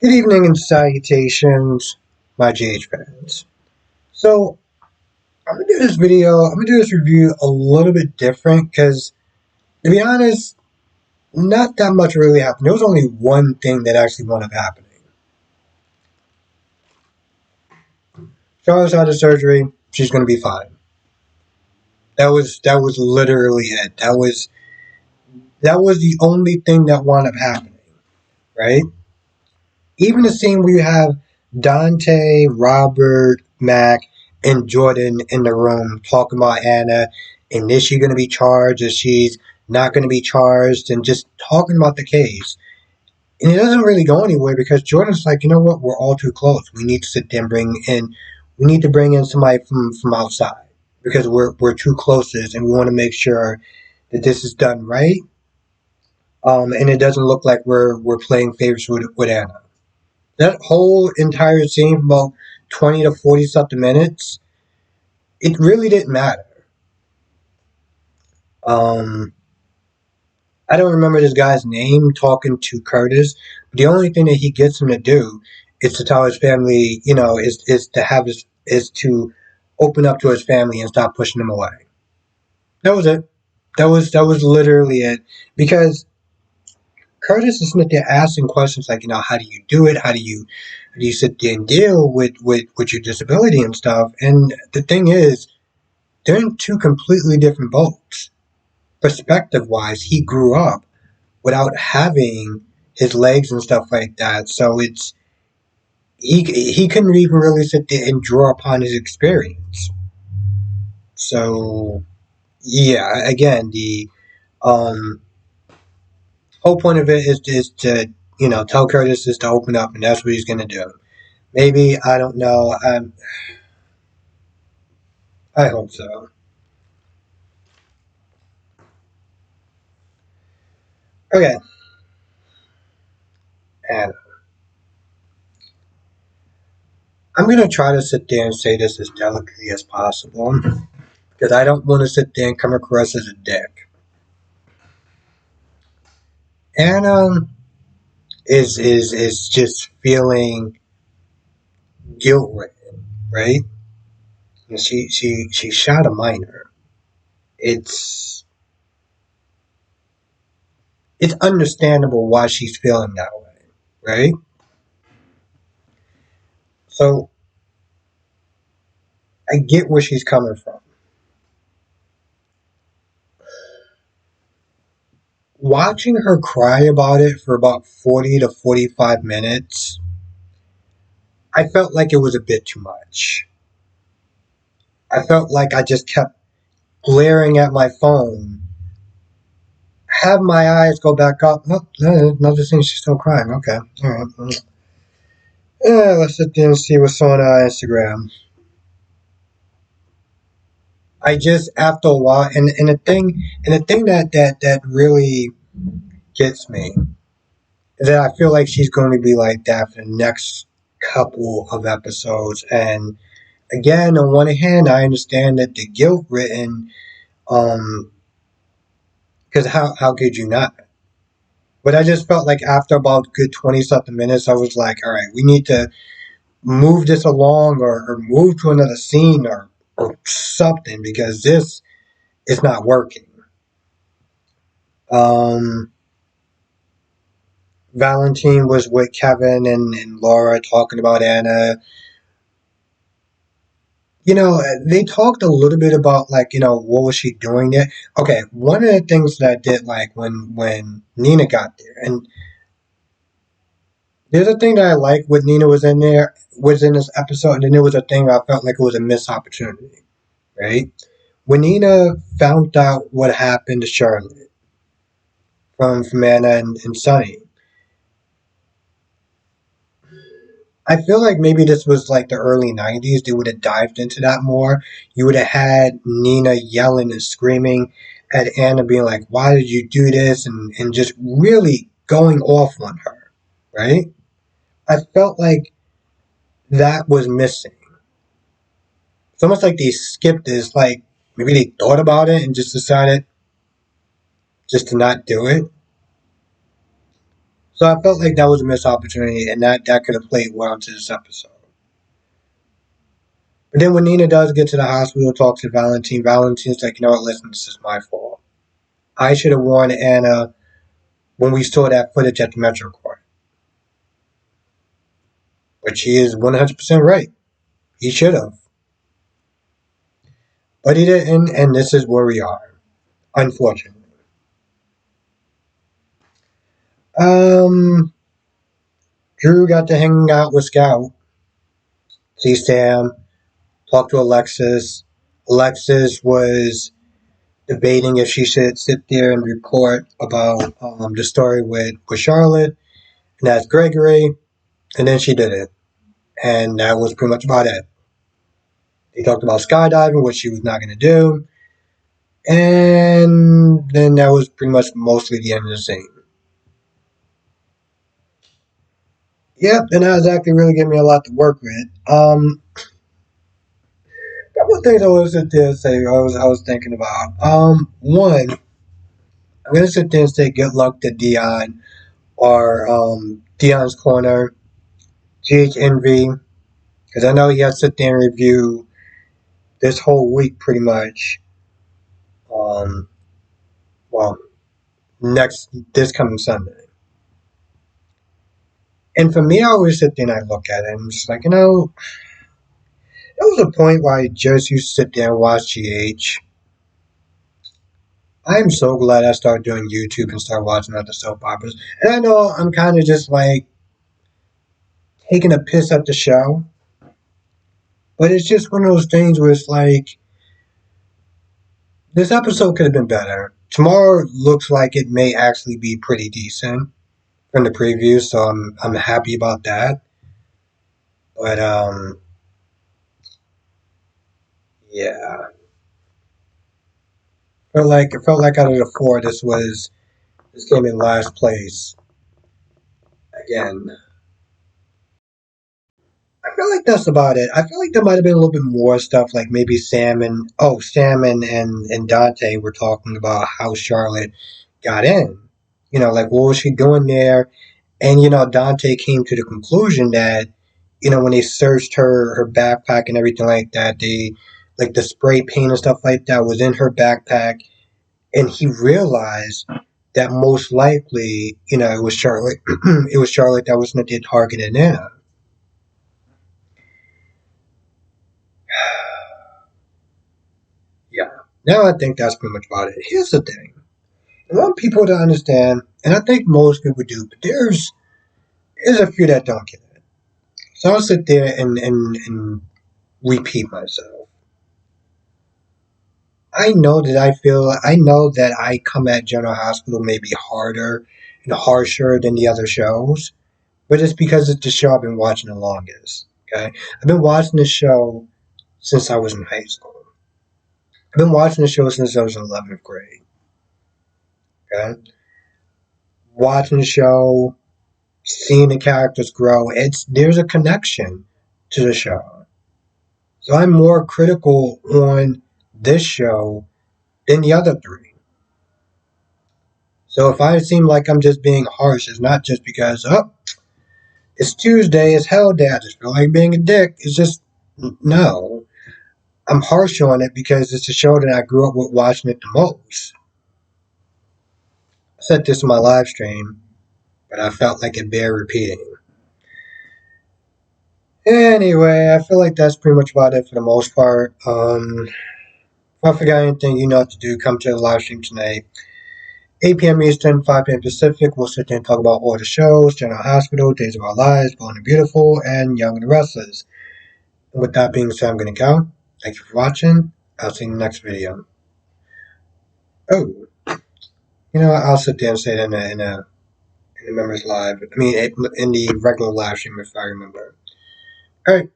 Good evening and salutations, my GH fans. So, I'm gonna do this video, I'm gonna do this review a little bit different because, to be honest, not that much really happened. There was only one thing that actually wound up happening. Charlotte's out of surgery, she's gonna be fine. That was literally it. That was the only thing that wound up happening, right? Even the scene where you have Dante, Robert, Mac, and Jordan in the room talking about Anna, and is she going to be charged? Is she's not going to be charged? And just talking about the case. And it doesn't really go anywhere because Jordan's like, you know what? We're all too close. We need to sit there and we need to bring in somebody from outside because we're too close to this, and we want to make sure that this is done right. And it doesn't look like we're playing favorites with Anna. That whole entire scene, about 20 to 40 something minutes, it really didn't matter. Um, I don't remember this guy's name talking to Curtis. But the only thing that he gets him to do is to tell his family, is to have his is to open up to his family and stop pushing them away. That was it. That was literally it. Because Curtis is sitting there asking questions like, how do you do it? How do you sit there and deal with your disability and stuff? And the thing is, they're in two completely different boats. Perspective wise, he grew up without having his legs and stuff like that. So he couldn't even really sit there and draw upon his experience. So yeah, again, the um whole point of it is to tell Curtis is to open up, and that's what he's gonna do. Maybe I don't know. I hope so. Okay, and I'm gonna try to sit there and say this as delicately as possible because I don't want to sit there and come across as a dick. Anna is just feeling guilt ridden, right? And she shot a minor. It's it's understandable why she's feeling that way, right? So I get where she's coming from. Watching her cry about it for about 40 to 45 minutes, I felt like it was a bit too much. I felt like I just kept glaring at my phone, have my eyes go back up. Oh, no, another thing, she's still crying. Okay, all right. Yeah, let's sit there and see what's on Instagram. I just after a while, and the thing that really gets me is that I feel like she's going to be like that for the next couple of episodes. And again, on one hand, I understand that the guilt written, um, because how could you not? But I just felt like after about good 20 something minutes, I was like, all right, we need to move this along or move to another scene or something because this is not working. Um, Valentine was with Kevin and Laura talking about Anna. They talked a little bit about like, what was she doing there? Okay, one of the things that I did like when Nina got there, and there's a thing that I like when Nina was in this episode, and then there was a thing I felt like it was a missed opportunity, right? When Nina found out what happened to Charlotte from Anna and Sunny, I feel like maybe this was like the early 90s. They would have dived into that more. You would have had Nina yelling and screaming at Anna, being like, why did you do this? And just really going off on her, right? I felt like that was missing. It's almost like they skipped this, like maybe they thought about it and just decided just to not do it. So I felt like that was a missed opportunity, and that could have played well into this episode. But then when Nina does get to the hospital, talks to Valentine, Valentine's like, you know what, listen, this is my fault. I should have warned Anna when we saw that footage at the Metro Court. But she is 100% right. He should have. But he didn't, and this is where we are, unfortunately. Um, Drew got to hang out with Scout, see Sam, talk to Alexis. Alexis was debating if she should sit there and report about the story with Charlotte and ask Gregory, and then she did it. And that was pretty much about it. They talked about skydiving, what she was not going to do, and then that was pretty much mostly the end of the scene. Yep, and that was actually really giving me a lot to work with. A couple of things I was sit there and say I was thinking about. One, I'm gonna sit there and say good luck to Dion or Dion's Corner, GH Envy, because I know he has to sit there and review this whole week pretty much. Um, well, this coming Sunday. And for me, I always sit there and I look at it and I'm just like, there was a point where I just used to sit there and watch GH. I'm so glad I started doing YouTube and started watching other soap operas. And I know I'm kind of just like taking a piss at the show, but it's just one of those things where it's like, this episode could have been better. Tomorrow looks like it may actually be pretty decent from the preview, so I'm happy about that. But yeah, it felt like out of the four, this came in last place again. I feel like that's about it. I feel like there might have been a little bit more stuff, like maybe Sam and Dante were talking about how Charlotte got in. Like what was she doing there? And Dante came to the conclusion that when they searched her backpack and everything like that, they like the spray paint and stuff like that was in her backpack, and he realized that most likely, it was Charlotte. It was Charlotte that was going to target Anna. Yeah. Now I think that's pretty much about it. Here's the thing. I want people to understand, and I think most people do, but there's a few that don't get it. So I'll sit there and repeat myself. I know that I come at General Hospital maybe harder and harsher than the other shows, but it's because it's the show I've been watching the longest. Okay? I've been watching the show since I was in high school. I've been watching the show since I was in 11th grade. Okay? Watching the show, seeing the characters grow, there's a connection to the show. So I'm more critical on this show than the other three. So if I seem like I'm just being harsh, it's not just because, it's Tuesday, it's hell day, I just feel like being a dick. It's just, no. I'm harsh on it because it's a show that I grew up with watching it the most. I said this in my live stream, but I felt like it bear repeating. Anyway, I feel like that's pretty much about it for the most part. If I forgot anything, you know what to do. Come to the live stream tonight. 8 p.m. Eastern, 5 p.m. Pacific. We'll sit there and talk about all the shows, General Hospital, Days of Our Lives, Born and Beautiful, and Young and the Restless. And with that being said, I'm going to go. Thank you for watching. I'll see you in the next video. Oh, I'll sit there and say it in the members live. I mean, in the regular live stream if I remember. All right.